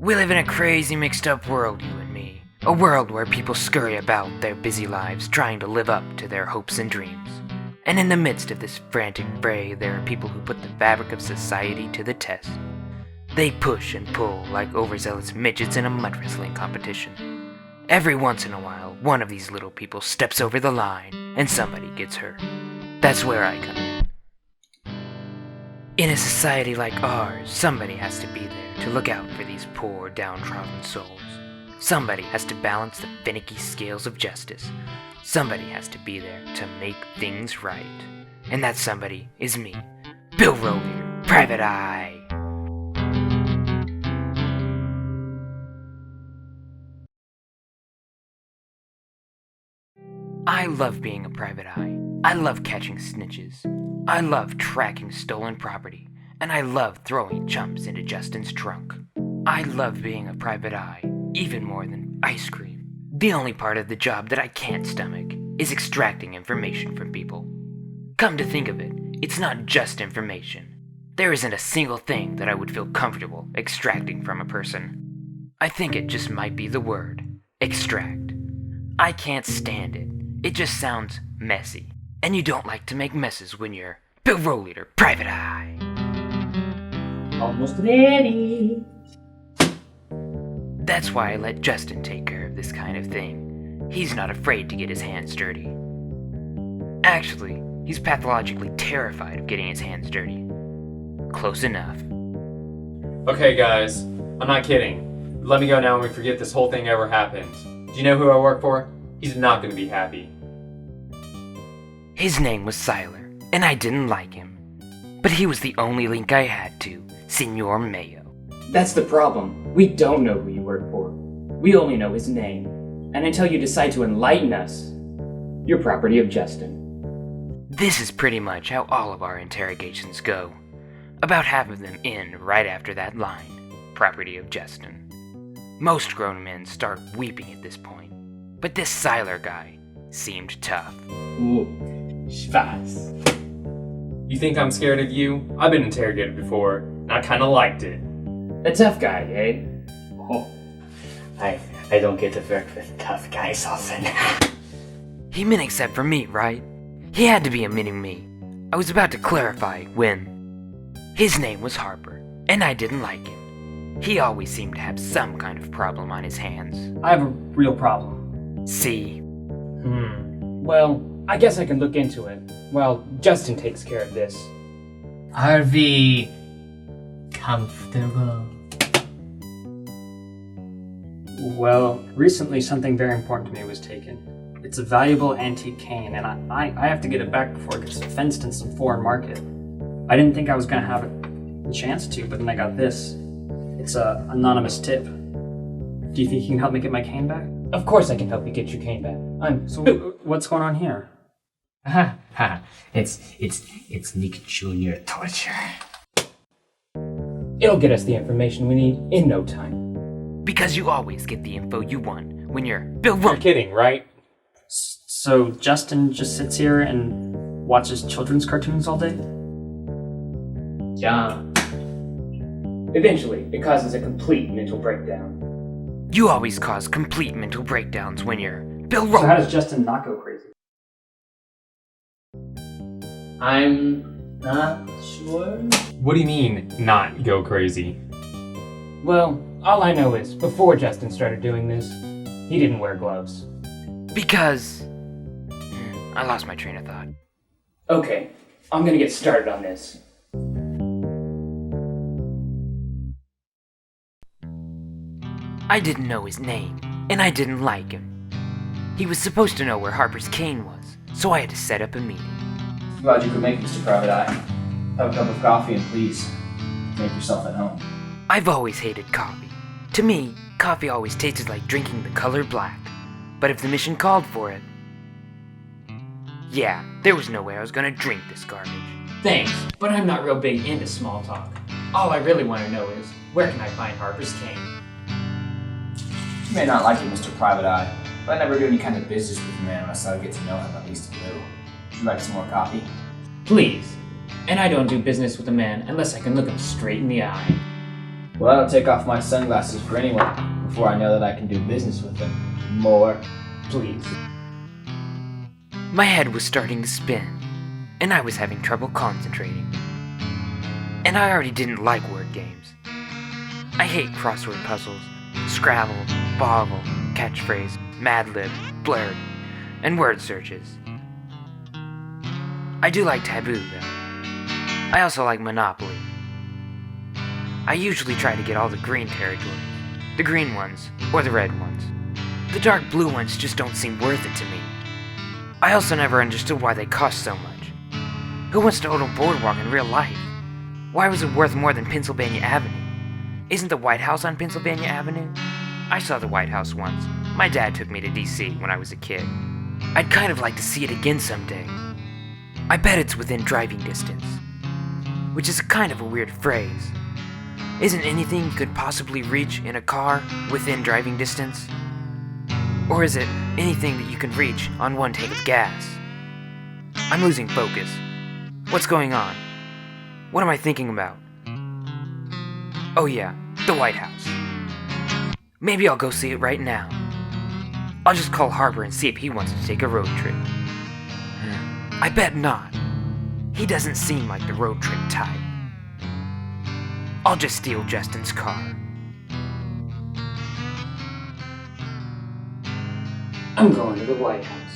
We live in a crazy mixed up world, you and me. A world where people scurry about their busy lives trying to live up to their hopes and dreams. And in the midst of this frantic fray, there are people who put the fabric of society to the test. They push and pull like overzealous midgets in a mud wrestling competition. Every once in a while, one of these little people steps over the line and somebody gets hurt. That's where I come in. In a society like ours, somebody has to be there to look out for these poor, downtrodden souls. Somebody has to balance the finicky scales of justice. Somebody has to be there to make things right. And that somebody is me, Bill Rohleder, Private Eye. I love being a private eye. I love catching snitches. I love tracking stolen property. And I love throwing chumps into Justin's trunk. I love being a private eye, even more than ice cream. The only part of the job that I can't stomach is extracting information from people. Come to think of it, it's not just information. There isn't a single thing that I would feel comfortable extracting from a person. I think it just might be the word, extract. I can't stand it. It just sounds messy. And you don't like to make messes when you're Bill Rohleder, Private Eye. Almost ready. That's why I let Justin take care of this kind of thing. He's not afraid to get his hands dirty. Actually, he's pathologically terrified of getting his hands dirty. Close enough. Okay guys, I'm not kidding. Let me go now and we forget this whole thing ever happened. Do you know who I work for? He's not gonna be happy. His name was Seiler, and I didn't like him. But he was the only link I had to Señior Mello. That's the problem. We don't know who you work for. We only know his name. And until you decide to enlighten us, you're property of Justin. This is pretty much how all of our interrogations go. About half of them end right after that line, property of Justin. Most grown men start weeping at this point. But this Seiler guy seemed tough. Ooh, Spaß. You think I'm scared of you? I've been interrogated before, and I kinda liked it. A tough guy, eh? Oh, I don't get to work with tough guys often. He meant except for me, right? He had to be a mini-me. I was about to clarify when... His name was Harper, and I didn't like him. He always seemed to have some kind of problem on his hands. I have a real problem. See? Well, I guess I can look into it. Well, Justin takes care of this. Are we comfortable? Well, recently something very important to me was taken. It's a valuable antique cane, and I have to get it back before it gets fenced in some foreign market. I didn't think I was going to have a chance to, but then I got this. It's an anonymous tip. Do you think you can help me get my cane back? Of course I can help you get your cane back. So what's going on here? It's Nick Jr. torture. It'll get us the information we need in no time. Because you always get the info you want when you're Bill You're Rohleder. kidding, right? So Justin just sits here and watches children's cartoons all day? Yeah. Eventually, it causes a complete mental breakdown. You always cause complete mental breakdowns when you're Bill So how Rohleder. does Justin not go crazy? I'm not sure. What do you mean, not go crazy? Well, all I know is, before Justin started doing this, he didn't wear gloves. Because... I lost my train of thought. Okay, I'm gonna get started on this. I didn't know his name, and I didn't like him. He was supposed to know where Harper's cane was, so I had to set up a meeting. Glad you could make it, Mr. Private Eye. Have a cup of coffee and please, make yourself at home. I've always hated coffee. To me, coffee always tasted like drinking the color black. But if the mission called for it... Yeah, there was no way I was gonna drink this garbage. Thanks, but I'm not real big into small talk. All I really want to know is, where can I find Harper's cane? You may not like it, Mr. Private Eye, but I never do any kind of business with the man unless I get to know him at least a little. Would you like some more coffee? Please. And I don't do business with a man unless I can look him straight in the eye. Well, I don't take off my sunglasses for anyone before I know that I can do business with them. More, please. My head was starting to spin, and I was having trouble concentrating. And I already didn't like word games. I hate crossword puzzles, Scrabble, Boggle, Catchphrase, Mad Lib, Blurb, and word searches. I do like Taboo, though. I also like Monopoly. I usually try to get all the green territories. The green ones, or the red ones. The dark blue ones just don't seem worth it to me. I also never understood why they cost so much. Who wants to own a boardwalk in real life? Why was it worth more than Pennsylvania Avenue? Isn't the White House on Pennsylvania Avenue? I saw the White House once. My dad took me to DC when I was a kid. I'd kind of like to see it again someday. I bet it's within driving distance. Which is kind of a weird phrase. Isn't anything you could possibly reach in a car within driving distance? Or is it anything that you can reach on one tank of gas? I'm losing focus. What's going on? What am I thinking about? Oh yeah, the White House. Maybe I'll go see it right now. I'll just call Harper and see if he wants to take a road trip. I bet not. He doesn't seem like the road trip type. I'll just steal Justin's car. I'm going to the White House.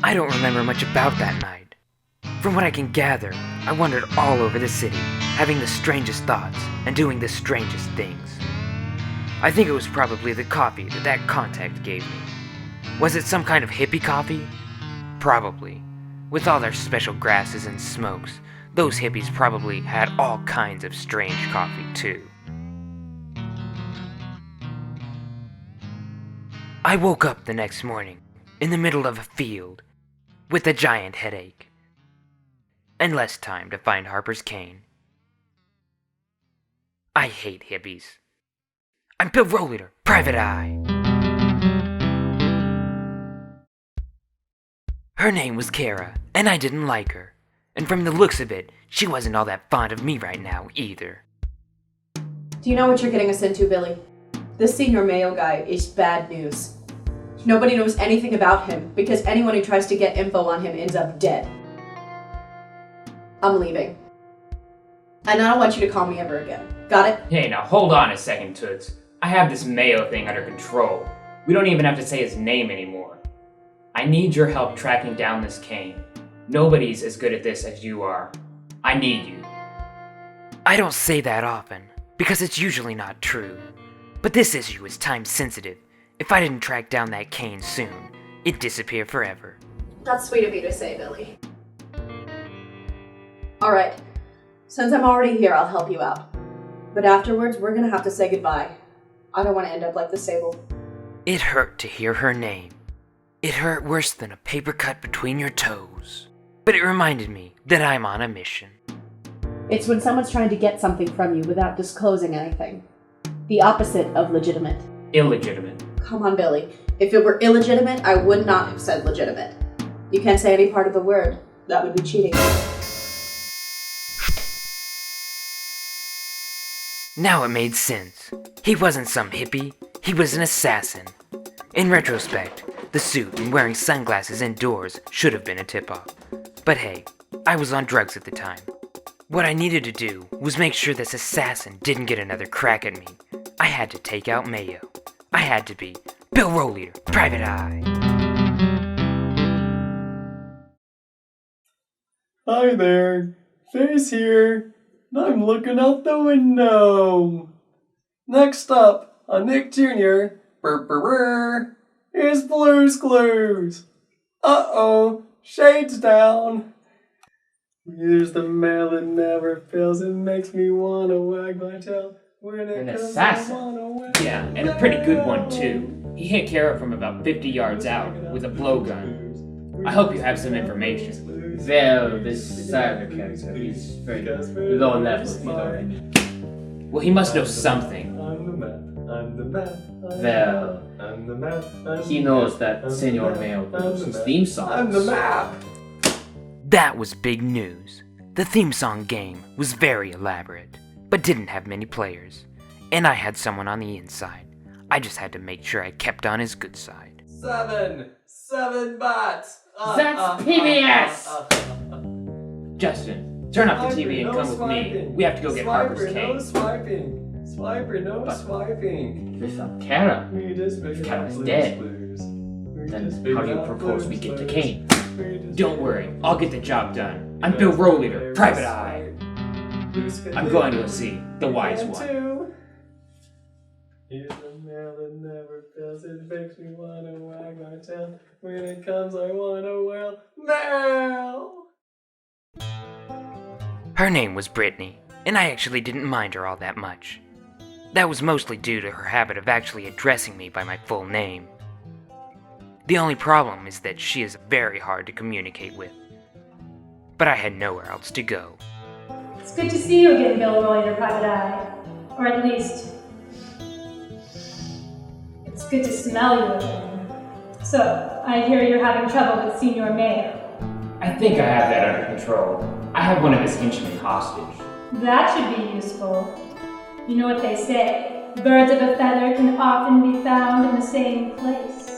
I don't remember much about that night. From what I can gather, I wandered all over the city, having the strangest thoughts and doing the strangest things. I think it was probably the coffee that contact gave me. Was it some kind of hippie coffee? Probably. With all their special grasses and smokes, those hippies probably had all kinds of strange coffee too. I woke up the next morning, in the middle of a field, with a giant headache, and less time to find Harper's cane. I hate hippies. I'm Bill Rohleder, Private Eye. Her name was Kara, and I didn't like her. And from the looks of it, she wasn't all that fond of me right now, either. Do you know what you're getting us into, Billy? This Señior Mello guy is bad news. Nobody knows anything about him, because anyone who tries to get info on him ends up dead. I'm leaving. And I don't want you to call me ever again. Got it? Hey, now hold on a second, Toots. I have this Mayo thing under control. We don't even have to say his name anymore. I need your help tracking down this cane. Nobody's as good at this as you are. I need you. I don't say that often, because it's usually not true. But this issue is time sensitive. If I didn't track down that cane soon, it'd disappear forever. That's sweet of you to say, Billy. Alright. Since I'm already here, I'll help you out. But afterwards, we're gonna have to say goodbye. I don't want to end up like the Sable. It hurt to hear her name. It hurt worse than a paper cut between your toes. But it reminded me that I'm on a mission. It's when someone's trying to get something from you without disclosing anything. The opposite of legitimate. Illegitimate. Come on, Billy. If it were illegitimate, I would not have said legitimate. You can't say any part of the word. That would be cheating. Now it made sense. He wasn't some hippie. He was an assassin. In retrospect, the suit and wearing sunglasses indoors should have been a tip-off. But hey, I was on drugs at the time. What I needed to do was make sure this assassin didn't get another crack at me. I had to take out Mayo. I had to be Bill Rohleder, Private Eye. Hi there, Face here. I'm looking out the window. Next up on Nick Jr. Is Blue's Clues. Uh-oh, shades down. Here's the mail that never fails. It makes me wanna wag my tail. When it An comes, assassin? I wanna wag Yeah, and a pretty good one too. He hit Kara from about 50 yards out with a blowgun. I hope you have some information. Well, this Seiler character is very low level, if you know. Well, he must know something. I'm the map, I'm the map. Well, I'm the map. he knows that Señor Mello produces theme songs. I'm the map. That was big news. The theme song game was very elaborate, but didn't have many players, and I had someone on the inside. I just had to make sure I kept on his good side. 7 bats. That's PBS! Justin, turn off the TV and come with me. We have to go get Harper's cane. No swiping. Swiper, no But- swiping. Without Kara, We just figured Cat out was blues dead. clues. We then just how figured do you out propose we blues get the clues. cane? We just Don't figured worry, out I'll get the job done. I'm Bill Rohleder, Private Eye. I'm going to see the wise one. He's the mail that never fails. It makes me wanna wag my tail. When it comes, I wanna wail. Mail! Her name was Brittany, and I actually didn't mind her all that much. That was mostly due to her habit of actually addressing me by my full name. The only problem is that she is very hard to communicate with. But I had nowhere else to go. It's good to see you again, Bill Rohleder, Private Eye. Or at least, it's good to smell you again. So, I hear you're having trouble with Señior Mello. I think I have that under control. I have one of his henchmen hostage. That should be useful. You know what they say, birds of a feather can often be found in the same place.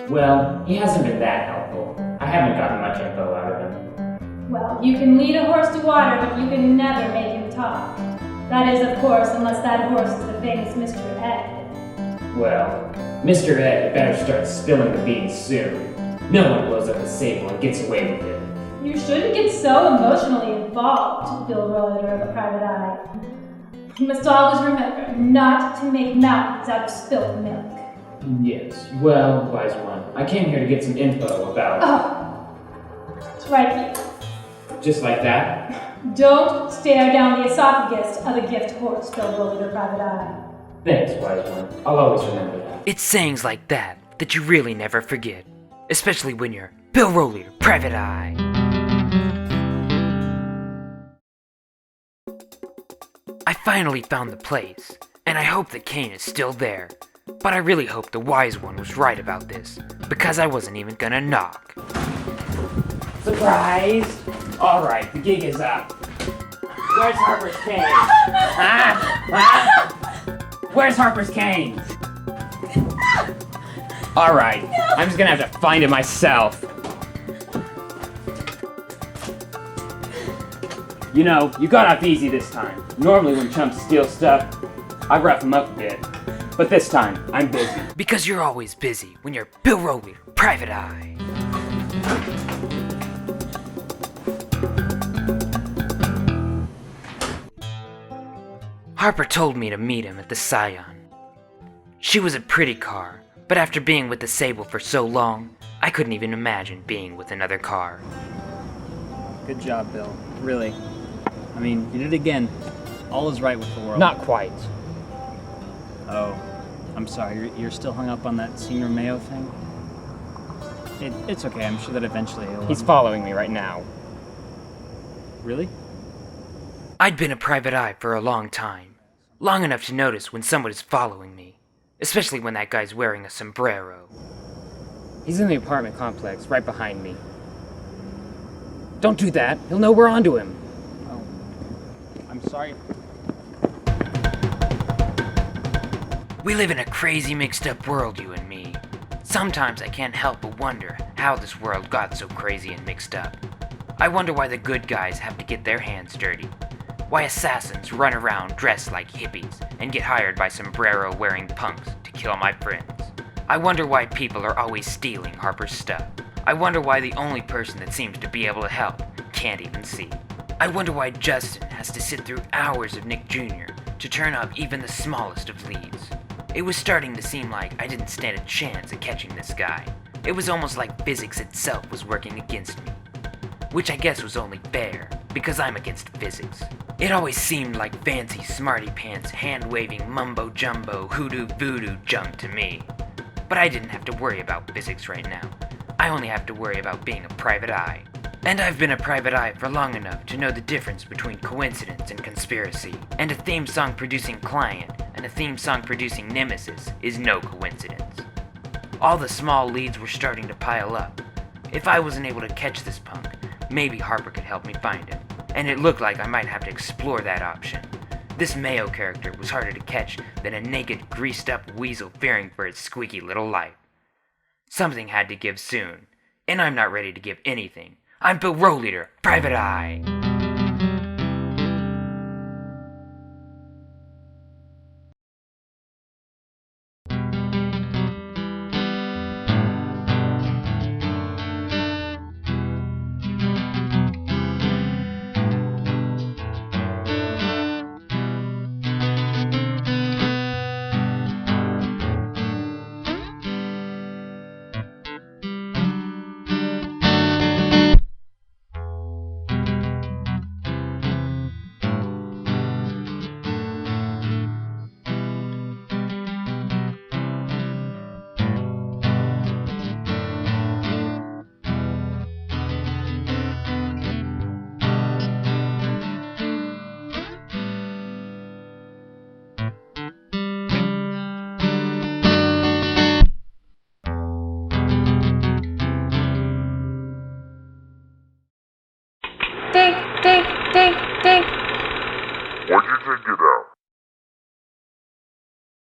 Well, he hasn't been that helpful. I haven't gotten much info out of him. Well, you can lead a horse to water, but you can never make him talk. That is, of course, unless that horse is the famous Mr. Ed. Well, Mr. Ed had better start spilling the beans soon. No one blows up a sable and gets away with it. You shouldn't get so emotionally involved, Bill Rohleder of the Private Eye. You must always remember not to make mountains out of spilt milk. Yes, well, wise one, I came here to get some info about... Oh, it's right here. Just like that? Don't stare down the esophagus of a gift horse, Bill Rohleder, Private Eye. Thanks, wise one. I'll always remember that. It's sayings like that that you really never forget, especially when you're Bill Rohleder, Private Eye. I finally found the place, and I hope that Kane is still there. But I really hope the wise one was right about this, because I wasn't even gonna knock. Surprise! Alright, the gig is up. Where's Harper's cane? Where's Harper's cane? Alright, I'm just gonna have to find it myself. You know, you got off easy this time. Normally when chumps steal stuff, I rough them up a bit. But this time, I'm busy. Because you're always busy when you're Bill Rohleder, Private Eye. Harper told me to meet him at the Scion. She was a pretty car, but after being with the Sable for so long, I couldn't even imagine being with another car. Good job, Bill. Really. I mean, you did it again. All is right with the world. Not quite. Oh, I'm sorry. You're still hung up on that Señior Mello thing? It's okay. I'm sure that eventually he'll... He's following me right now. Really? I'd been a private eye for a long time. Long enough to notice when someone is following me. Especially when that guy's wearing a sombrero. He's in the apartment complex, right behind me. Don't do that. He'll know we're onto him. Oh. I'm sorry. We live in a crazy mixed up world, you and me. Sometimes I can't help but wonder how this world got so crazy and mixed up. I wonder why the good guys have to get their hands dirty. Why assassins run around dressed like hippies and get hired by sombrero-wearing punks to kill my friends. I wonder why people are always stealing Harper's stuff. I wonder why the only person that seems to be able to help can't even see. I wonder why Justin has to sit through hours of Nick Jr. to turn up even the smallest of leads. It was starting to seem like I didn't stand a chance at catching this guy. It was almost like physics itself was working against me. Which I guess was only fair, because I'm against physics. It always seemed like fancy smarty pants, hand-waving mumbo-jumbo, hoodoo-voodoo junk to me. But I didn't have to worry about physics right now. I only have to worry about being a private eye. And I've been a private eye for long enough to know the difference between coincidence and conspiracy. And a theme song producing client and a theme song producing nemesis is no coincidence. All the small leads were starting to pile up. If I wasn't able to catch this punk, Maybe Harper could help me find him, and it looked like I might have to explore that option. This Mayo character was harder to catch than a naked, greased-up weasel fearing for its squeaky little life. Something had to give soon, and I'm not ready to give anything. I'm Bill Rohleder, Private Eye.